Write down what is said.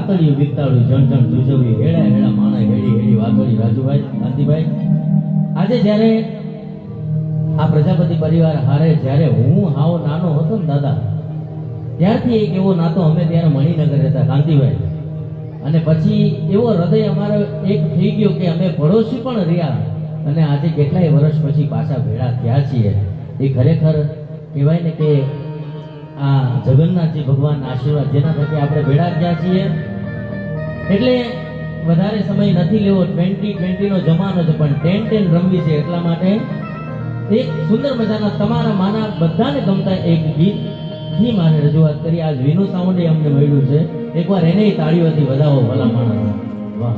વાતળિયું વિકતાળ્યું જણ જણ જુજવ્યું હેડા હેડા માણા હેડી હેડી વાતળી રાજુભાઈ ગાંધીભાઈ આજે જ્યારે આ પ્રજાપતિ પરિવાર હારે જ્યારે હું હાવ નાનો હતો ને દાદા ત્યારથી એક એવો નાતો અમે ત્યારે મણિનગર રહેતા ગાંધીભાઈ અને પછી એવો હૃદય અમારો એક થઈ ગયો કે અમે પડોશી પણ રહ્યા અને આજે કેટલાય વર્ષ પછી પાછા ભેળા થયા છીએ એ ખરેખર કહેવાય ને કે આ જગન્નાથજી ભગવાનના આશીર્વાદ જેના થકી આપણે ભેળા થયા છીએ એટલે વધારે સમય નથી લેવો 2020 નો જમાનો છે પણ 10-10 રમવી છે એટલા માટે એક સુંદર મજાના તમારા માના બધાને ગમતા એક ગીત થી મારે રજૂઆત કરી આજ વિનુ સાઉન્ડે અમને મળ્યું છે એકવાર એને તાળીઓથી વધાવો ભલા માણસ વાહ